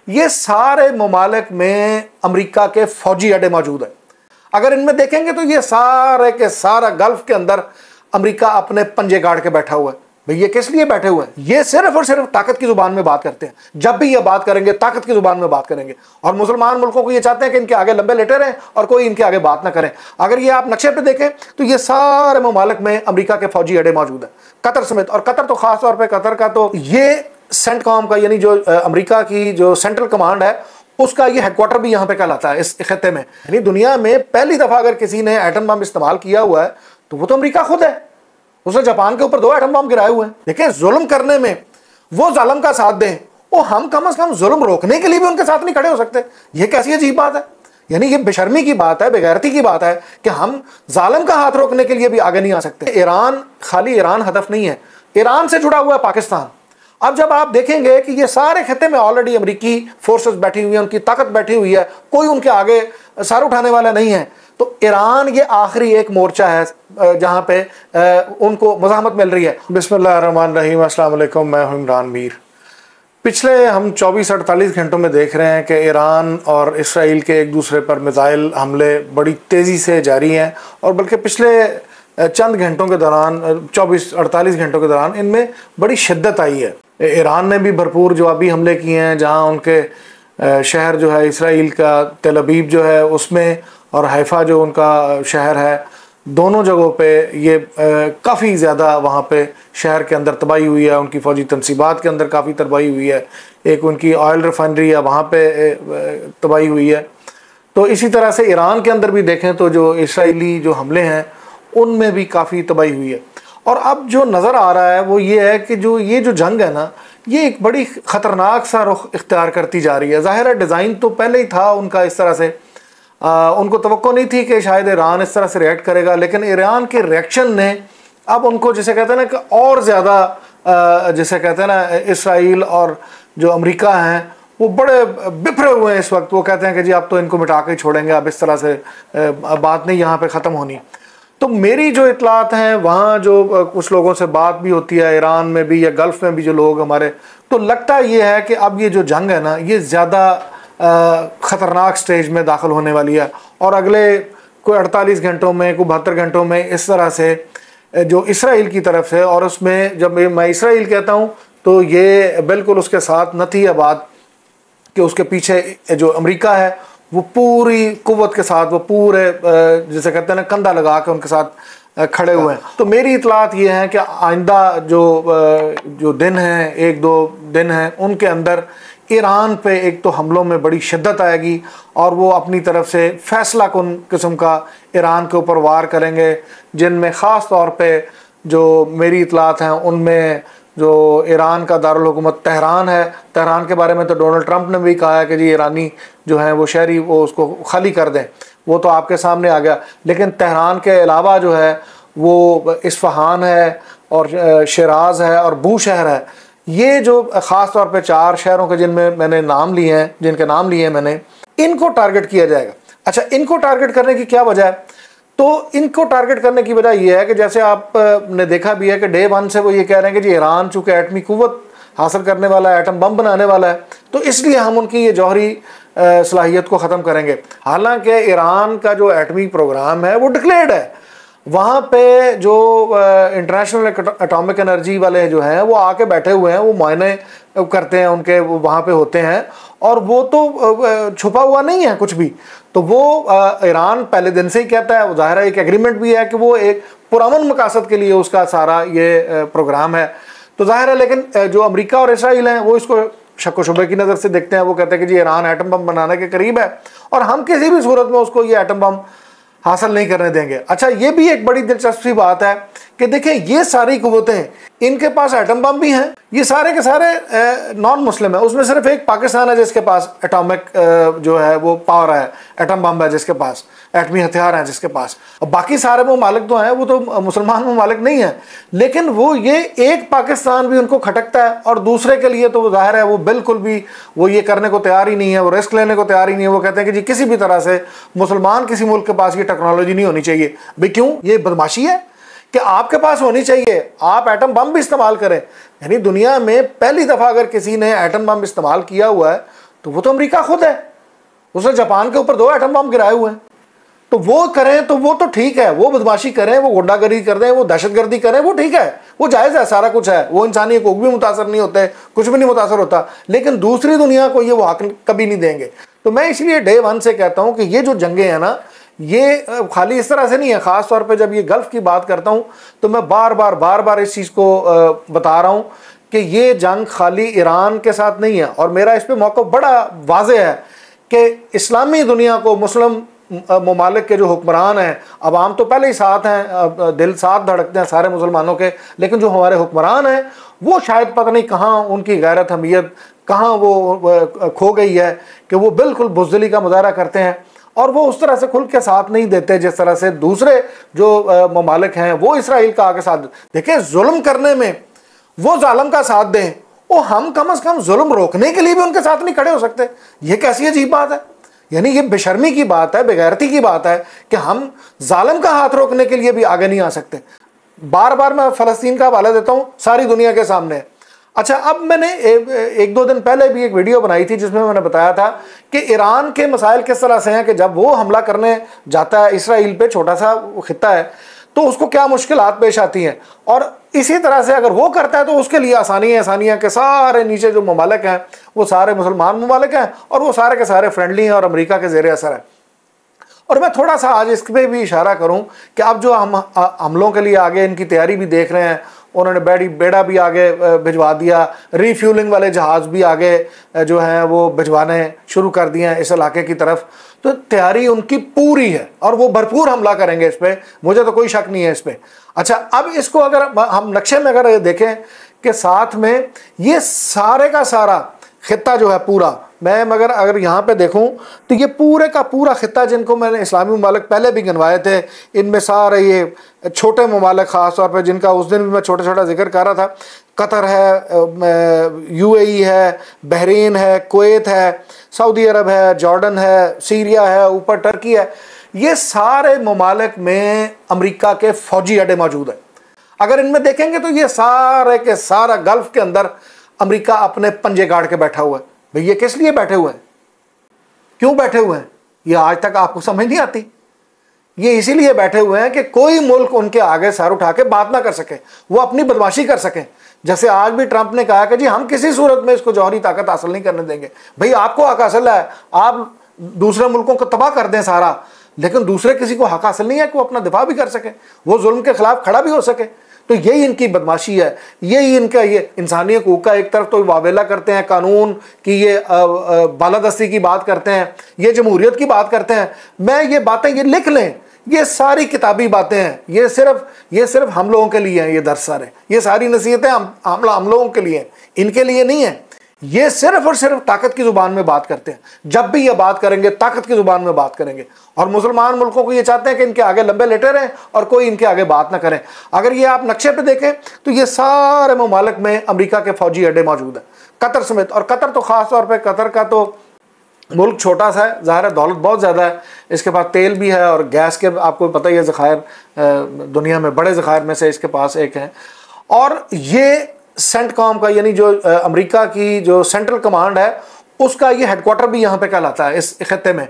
ये सारे ममालिक में अमेरिका के फौजी अड्डे मौजूद हैं। अगर इनमें देखेंगे तो ये सारे के सारा गल्फ के अंदर अमेरिका अपने पंजे गाड़ के बैठा हुआ है। भाई ये किस लिए बैठे हुए हैं? ये सिर्फ और सिर्फ ताकत की जुबान में बात करते हैं। जब भी ये बात करेंगे ताकत की जुबान में बात करेंगे, और मुसलमान मुल्कों को ये चाहते हैं कि इनके आगे लंबे लेटे रहें और कोई इनके आगे बात ना करें। अगर ये आप नक्शे पे देखें तो ये सारे ममालिक में अमेरिका के फौजी अड्डे मौजूद हैं, कतर समेत। और कतर तो खास तौर पर कतर का तो ये सेंटकॉम का यानी जो अमेरिका की जो सेंट्रल कमांड है उसका ये हेडक्वार्टर भी यहाँ पे कहलाता है इस खत्ते में। यानी दुनिया में पहली दफा अगर किसी ने एटम बम इस्तेमाल किया हुआ है तो वो तो अमेरिका खुद है। उसने जापान के ऊपर 2 एटम बम गिराए हुए हैं। देखिए, जुल्म करने में वो जालिम का साथ दें, वो हम कम से कम जुल्म रोकने के लिए भी उनके साथ नहीं खड़े हो सकते। ये कैसी अजीब बात है। यानी ये बेशर्मी की बात है, बेगैरती की बात है कि हम जालिम का हाथ रोकने के लिए भी आगे नहीं आ सकते। ईरान, खाली ईरान हदफ नहीं है, ईरान से जुड़ा हुआ है पाकिस्तान। अब जब आप देखेंगे कि ये सारे खत्ते में ऑलरेडी अमेरिकी फोर्सेस बैठी हुई हैं, उनकी ताकत बैठी हुई है, कोई उनके आगे सर उठाने वाला नहीं है, तो ईरान ये आखिरी एक मोर्चा है जहां पे उनको मज़ाहमत मिल रही है। बिस्मिल्लाहिर्रहमानिर्रहीम, अस्सलाम वालेकुम, मैं हूं इमरान मीर। पिछले हम 24-48 घंटों में देख रहे हैं कि ईरान और इसराइल के एक दूसरे पर मिसाइल हमले बड़ी तेज़ी से जारी हैं, और बल्कि पिछले चंद घंटों के दौरान, 24-48 घंटों के दौरान इनमें बड़ी शिद्दत आई है। ईरान ने भी भरपूर जवाबी हमले किए हैं, जहां उनके शहर जो है इसराइल का तेल अवीव जो है उसमें, और हैफा जो उनका शहर है, दोनों जगहों पे ये काफ़ी ज़्यादा वहाँ पे शहर के अंदर तबाही हुई है। उनकी फ़ौजी तनसीबात के अंदर काफ़ी तबाही हुई है। एक उनकी ऑयल रिफाइनरी है वहाँ पे तबाही हुई है। तो इसी तरह से ईरान के अंदर भी देखें तो जो इसराइली जो हमले हैं उनमें भी काफ़ी तबाही हुई है। और अब जो नज़र आ रहा है वो ये है कि ये जो जंग है ना, ये एक बड़ी ख़तरनाक सा रुख इख्तियार करती जा रही है। ज़ाहिर है डिज़ाइन तो पहले ही था उनका इस तरह से, उनको तवक्को नहीं थी कि शायद ईरान इस तरह से रिएक्ट करेगा, लेकिन ईरान के रिएक्शन ने अब उनको, जिसे कहते हैं ना कि और ज़्यादा, जिसे कहते हैं ना, इसराइल और जो अमेरिका हैं वो बड़े बिफरे हुए हैं इस वक्त। वो कहते हैं कि जी अब तो इनको मिटा के छोड़ेंगे, अब इस तरह से बात नहीं यहाँ पे ख़त्म होनी। तो मेरी जो इतलात हैं वहाँ जो कुछ लोगों से बात भी होती है, ईरान में भी या गल्फ़ में भी जो लोग हमारे, तो लगता ये है कि अब ये जो जंग है ना ये ज़्यादा ख़तरनाक स्टेज में दाखिल होने वाली है। और अगले कोई 48 घंटों में, कोई 72 घंटों में इस तरह से जो इसराइल की तरफ से, और उसमें जब मैं इसराइल कहता हूँ तो ये बिल्कुल उसके साथ न थी बात कि उसके पीछे जो अमेरिका है वो पूरी कुव्वत के साथ, वो पूरे जिसे कहते हैं ना कंधा लगा के उनके साथ खड़े हुए हैं। तो मेरी इतलात ये है कि आइंदा जो दिन हैं, 1-2 दिन हैं, उनके अंदर ईरान पे एक तो हमलों में बड़ी शिद्दत आएगी और वो अपनी तरफ से फैसला कुन किस्म का ईरान के ऊपर वार करेंगे, जिनमें ख़ास तौर पे जो मेरी इतलात हैं उनमें जो ईरान का दारुल हुकूमत तेहरान है, तेहरान के बारे में तो डोनाल्ड ट्रंप ने भी कहा है कि जी ईरानी जो हैं वो शहरी वो उसको खाली कर दें, वो तो आपके सामने आ गया। लेकिन तेहरान के अलावा जो है वो इस्फहान है और शिराज़ है और बू शहर है। ये जो ख़ास तौर पे 4 शहरों के जिनमें मैंने नाम लिए हैं, जिनके नाम लिए हैं मैंने, इनको टारगेट किया जाएगा। अच्छा, इनको टारगेट करने की क्या वजह है? तो इनको टारगेट करने की वजह यह है कि जैसे आपने देखा भी है कि डे 1 से वो ये कह रहे हैं कि जी ईरान चूँकि एटमी कुव्वत हासिल करने वाला है, एटम बम बनाने वाला है, तो इसलिए हम उनकी ये जौहरी सलाहियत को ख़त्म करेंगे। हालांकि ईरान का जो एटमी प्रोग्राम है वो डिक्लेयर्ड है। वहाँ पे जो इंटरनेशनल एटॉमिक एनर्जी वाले जो हैं वो आके बैठे हुए हैं, वो मुआयने करते हैं उनके, वो वहाँ पे होते हैं, और वो तो छुपा हुआ नहीं है कुछ भी। तो वो ईरान पहले दिन से ही कहता है, वो ज़ाहिर है एक एग्रीमेंट भी है कि वो एक पुरअमन मकासद के लिए उसका सारा ये प्रोग्राम है। तो ज़ाहिर है, लेकिन जो अमेरिका और इसराइल हैं वो इसको शक व शुबे की नज़र से देखते हैं। वो कहते हैं कि जी ईरान एटम बम बनाने के करीब है और हम किसी भी सूरत में उसको ये एटम बम हासिल नहीं करने देंगे। अच्छा, ये भी एक बड़ी दिलचस्पी बात है कि देखें ये सारी कुव्वतें, इनके पास एटम बम भी हैं, ये सारे के सारे नॉन मुस्लिम है। उसमें सिर्फ एक पाकिस्तान है जिसके पास एटॉमिक जो है वो पावर है, एटम बम है जिसके पास, एटमी हथियार हैं जिसके पास। अब बाकी सारे ममालिक तो हैं, वो तो मुसलमान ममालिक नहीं हैं, लेकिन वो ये एक पाकिस्तान भी उनको खटकता है और दूसरे के लिए तो वो ज़ाहिर है वो बिल्कुल भी वो ये करने को तैयार ही नहीं है, वो रिस्क लेने को तैयार ही नहीं है। वो कहते हैं कि जी किसी भी तरह से मुसलमान किसी मुल्क के पास ये टेक्नोलॉजी नहीं होनी चाहिए। भाई क्यों? ये बदमाशी है कि आपके पास होनी चाहिए, आप एटम बम भी इस्तेमाल करें। यानी दुनिया में पहली दफ़ा अगर किसी ने एटम बम इस्तेमाल किया हुआ है तो वो तो अमेरिका खुद है, उसने जापान के ऊपर 2 एटम बम गिराए हुए हैं। तो वो करें तो वो तो ठीक है, वो बदमाशी करें, वो गुंडागर्दी करें, वो दहशतगर्दी करें, वो ठीक है, वो जायज़ है, सारा कुछ है, वो इंसानी हकूक भी मुतासर नहीं होते, कुछ भी नहीं मुतासर होता, लेकिन दूसरी दुनिया को ये वो हक कभी नहीं देंगे। तो मैं इसलिए डे 1 से कहता हूँ कि ये जो जंगें हैं ना, ये खाली इस तरह से नहीं है। ख़ास तौर पे जब ये गल्फ़ की बात करता हूँ तो मैं बार बार इस चीज़ को बता रहा हूँ कि ये जंग खाली ईरान के साथ नहीं है। और मेरा इस पर मौक़िफ़ बड़ा वाज़े है कि इस्लामी दुनिया को, मुस्लिम ममालिक के जो हुक्मरान हैं, अवाम तो पहले ही साथ हैं, दिल साथ धड़कते हैं सारे मुसलमानों के, लेकिन जो हमारे हुक्मरान हैं वो शायद पता नहीं कहाँ उनकी गैरत हमीयत कहाँ वो खो गई है कि वो बिल्कुल बुज़दिली का मुज़ाहरा करते हैं और वो उस तरह से खुल के साथ नहीं देते जिस तरह से दूसरे जो ममालिक हैं वो इसराइल का आगे साथ देखें। जुल्म करने में वो जालिम का साथ दें, वो हम कम से कम जुल्म रोकने के लिए भी उनके साथ नहीं खड़े हो सकते। ये कैसी अजीब बात है। यानी ये बेशर्मी की बात है, बेगैरती की बात है कि हम जालिम का हाथ रोकने के लिए भी आगे नहीं आ सकते। बार बार मैं फ़लस्तीन का हवाला देता हूँ, सारी दुनिया के सामने। अच्छा, अब मैंने 1-2 दिन पहले भी एक वीडियो बनाई थी जिसमें मैंने बताया था कि ईरान के मसाइल किस तरह से हैं कि जब वो हमला करने जाता है इसराइल पे, छोटा सा खित्ता है, तो उसको क्या मुश्किलात पेश आती हैं। और इसी तरह से अगर वो करता है तो उसके लिए आसानियाँ के सारे नीचे जो ममालिक हैं वो सारे मुसलमान ममालिक हैं और वो सारे के सारे फ्रेंडली हैं और अमेरिका के ज़ेर असर है। और मैं थोड़ा सा आज इस पर भी इशारा करूं कि अब जो हम हमलों के लिए आगे इनकी तैयारी भी देख रहे हैं, उन्होंने बेड़ा भी आगे भिजवा दिया, रीफ्यूलिंग वाले जहाज़ भी आगे जो हैं वो भिजवाने शुरू कर दिए हैं इस इलाके की तरफ। तो तैयारी उनकी पूरी है और वो भरपूर हमला करेंगे इस पर, मुझे तो कोई शक नहीं है इस पर। अच्छा, अब इसको अगर हम नक्शे में अगर देखें कि साथ में ये सारे का सारा खित्ता जो है पूरा, मैं मगर अगर यहाँ पे देखूँ तो ये पूरे का पूरा खित्ता जिनको मैंने इस्लामी ममालिक पहले भी गिनवाए थे, इनमें सारे ये छोटे ममालिक ख़ास तौर पे जिनका उस दिन भी मैं छोटा जिक्र कर रहा था, कतर है, UAE है, बहरीन है, कुवैत है, सऊदी अरब है, जॉर्डन है, सीरिया है, ऊपर टर्की है, ये सारे ममालिक में अमेरिका के फ़ौजी अड्डे मौजूद हैं। अगर इनमें देखेंगे तो ये सारे के सारा गल्फ़ के अंदर अमेरिका अपने पंजे गाड़ के बैठा हुआ है। भाई ये किस लिए बैठे हुए हैं, क्यों बैठे हुए हैं, ये आज तक आपको समझ नहीं आती। ये इसीलिए बैठे हुए हैं कि कोई मुल्क उनके आगे सर उठा के बात ना कर सके, वो अपनी बदमाशी कर सकें। जैसे आज भी ट्रंप ने कहा कि जी हम किसी सूरत में इसको जौहरी ताकत हासिल नहीं करने देंगे। भाई आपको हक हासिल है, आप दूसरे मुल्कों को तबाह कर दें सारा, लेकिन दूसरे किसी को हक हासिल नहीं है कि वो अपना दिफा भी कर सके, वो जुल्म के खिलाफ खड़ा भी हो सके। तो यही इनकी बदमाशी है, यही इनका ये इंसानी हकूक़ का एक तरफ तो वावेला करते हैं, कानून की ये बालादस्ती की बात करते हैं, ये जमहूरियत की बात करते हैं। मैं ये बातें ये लिख लें, ये सारी किताबी बातें हैं, ये सिर्फ हम लोगों के लिए हैं। ये दर्स सारे, ये सारी नसीहतें हम लोगों के लिए हैं, इनके लिए नहीं है। ये सिर्फ और सिर्फ ताकत की ज़ुबान में बात करते हैं। जब भी ये बात करेंगे ताकत की ज़ुबान में बात करेंगे और मुसलमान मुल्कों को ये चाहते हैं कि इनके आगे लंबे लेटे रहें और कोई इनके आगे बात ना करें। अगर ये आप नक्शे पे देखें तो ये सारे ममालिक में अमेरिका के फ़ौजी अड्डे मौजूद हैं, कतर समेत। और कतर तो ख़ास तौर पर, कतर का तो मुल्क छोटा सा है, ज़ाहिर है दौलत बहुत ज़्यादा है, इसके पास तेल भी है और गैस के आपको पता ही है ज़खायर दुनिया में बड़े ज़खायर में से इसके पास एक हैं। और ये सेंटकॉम का यानी जो अमेरिका की जो सेंट्रल कमांड है उसका ये हेडक्वार्टर भी यहाँ पे कहलाता है इस खत्ते में।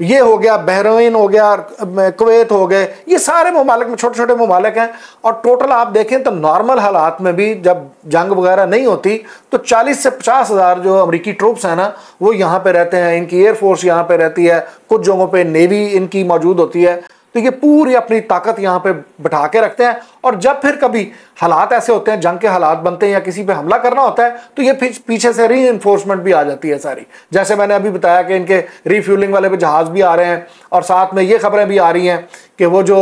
ये हो गया बहरीन, हो गया कुवैत, हो गए, ये सारे ममालिक में छोटे छोटे ममालिक हैं। और टोटल आप देखें तो नॉर्मल हालात में भी जब जंग वगैरह नहीं होती तो 40 से 50 हज़ार जो अमेरिकी ट्रूप्स हैं ना वो यहाँ पे रहते हैं। इनकी एयरफोर्स यहाँ पे रहती है, कुछ जगहों पे नेवी इनकी मौजूद होती है। तो ये पूरी अपनी ताकत यहाँ पे बिठा के रखते हैं और जब फिर कभी हालात ऐसे होते हैं, जंग के हालात बनते हैं या किसी पे हमला करना होता है तो ये पीछे से री इन्फोर्समेंट भी आ जाती है सारी। जैसे मैंने अभी बताया कि इनके रीफ्यूलिंग वाले पे जहाज़ भी आ रहे हैं और साथ में ये खबरें भी आ रही हैं कि वो जो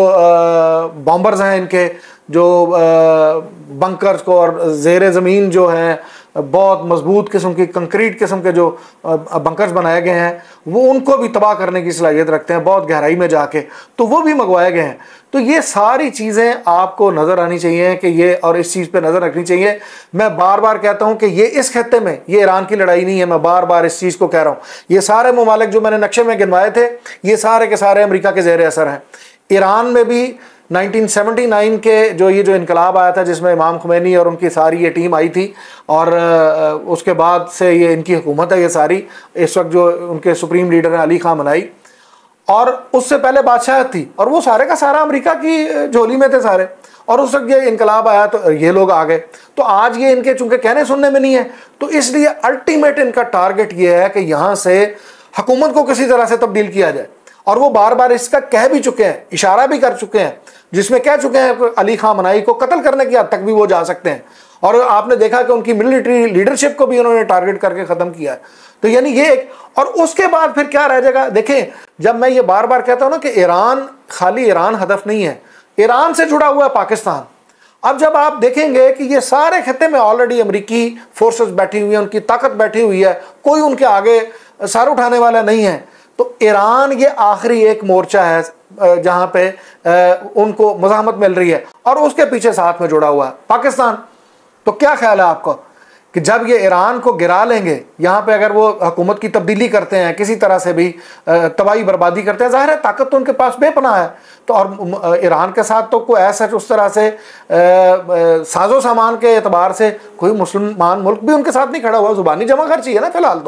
बॉम्बर्स हैं इनके जो बंकर्स को और ज़ेर ज़मीन जो हैं बहुत मजबूत किस्म की कंक्रीट किस्म के जो बंकर्स बनाए गए हैं वो उनको भी तबाह करने की सलाहियत रखते हैं बहुत गहराई में जाके, तो वो भी मंगवाए गए हैं। तो ये सारी चीज़ें आपको नज़र आनी चाहिए कि ये, और इस चीज़ पे नज़र रखनी चाहिए। मैं बार बार कहता हूँ कि ये इस खत्ते में ये ईरान की लड़ाई नहीं है, मैं बार बार इस चीज़ को कह रहा हूँ। ये सारे ममालिक जो मैंने नक्शे में गिनवाए थे ये सारे के सारे अमेरिका के ज़ेर असर हैं। ईरान में भी 1979 के जो इनकलाब आया था जिसमें इमाम खुमैनी और उनकी सारी ये टीम आई थी, और उसके बाद से ये इनकी हुकूमत है ये सारी, इस वक्त जो उनके सुप्रीम लीडर हैं अली खां मनाई, और उससे पहले बादशाहत थी, और वो सारे का सारा अमेरिका की झोली में थे सारे, और उस वक्त ये इनकलाब आया तो ये लोग आ गए। तो आज ये इनके चूंकि कहने सुनने में नहीं है, तो इसलिए अल्टीमेट इनका टारगेट ये है कि यहाँ से हुकूमत को किसी तरह से तब्दील किया जाए, और वो बार बार इसका कह भी चुके हैं, इशारा भी कर चुके हैं, जिसमें कह चुके हैं अली खां मनाई को कत्ल करने की हद तक भी वो जा सकते हैं, और आपने देखा कि उनकी मिलिट्री लीडरशिप को भी उन्होंने टारगेट करके ख़त्म किया है। तो यानी ये एक, और उसके बाद फिर क्या रह जाएगा। देखें, जब मैं ये बार बार कहता हूँ ना कि ईरान, खाली ईरान हदफ नहीं है, ईरान से जुड़ा हुआ है पाकिस्तान। अब जब आप देखेंगे कि ये सारे खत्ते में ऑलरेडी अमेरिकी फोर्सेस बैठी हुई हैं, उनकी ताकत बैठी हुई है, कोई उनके आगे सर उठाने वाला नहीं है, तो ईरान ये आखिरी एक मोर्चा है जहाँ पे उनको मज़ाहमत मिल रही है, और उसके पीछे साथ में जुड़ा हुआ है पाकिस्तान। तो क्या ख्याल है आपका कि जब ये ईरान को गिरा लेंगे, यहाँ पे अगर वो हुकूमत की तब्दीली करते हैं, किसी तरह से भी तबाही बर्बादी करते हैं, ज़ाहिर है ताकत तो उनके पास बेपनाह है, तो और ईरान के साथ तो कोई ऐसा उस तरह से साजो सामान के एतबार से कोई मुसलमान मुल्क भी उनके साथ नहीं खड़ा हुआ, ज़ुबानी जमा खर्ची है ना फिलहाल।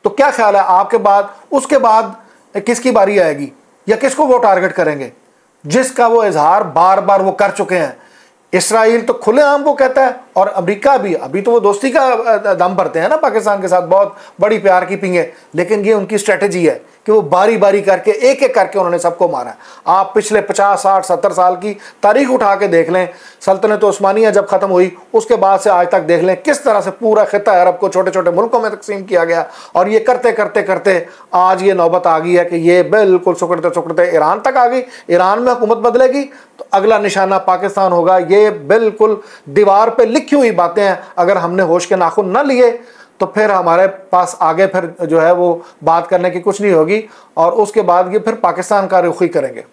तो क्या ख्याल है आपके बाद, उसके बाद किसकी बारी आएगी, या किसको वो टारगेट करेंगे, जिसका वो इजहार बार बार वो कर चुके हैं। इसराइल तो खुलेआम वो कहता है, और अमेरिका भी, अभी तो वो दोस्ती का दम भरते हैं ना पाकिस्तान के साथ, बहुत बड़ी प्यार की पिंगे, लेकिन ये उनकी स्ट्रेटजी है कि वो बारी बारी करके एक एक करके उन्होंने सबको मारा है। आप पिछले 50, 60, 70 साल की तारीख उठा के देख लें, सल्तनत उस्मानिया जब ख़त्म हुई उसके बाद से आज तक देख लें किस तरह से पूरा खिता अरब को छोटे छोटे मुल्कों में तकसीम किया गया, और ये करते करते करते आज ये नौबत आ गई है कि ये बिल्कुल सुकड़ते सुकड़ते ईरान तक आ गई। ईरान में हुकूमत बदलेगी तो अगला निशाना पाकिस्तान होगा। ये बिल्कुल दीवार पर लिखी हुई बातें हैं, अगर हमने होश के नाखून न लिए तो फिर हमारे पास आगे फिर जो है वो बात करने की कुछ नहीं होगी, और उसके बाद ये फिर पाकिस्तान का रुख ही करेंगे।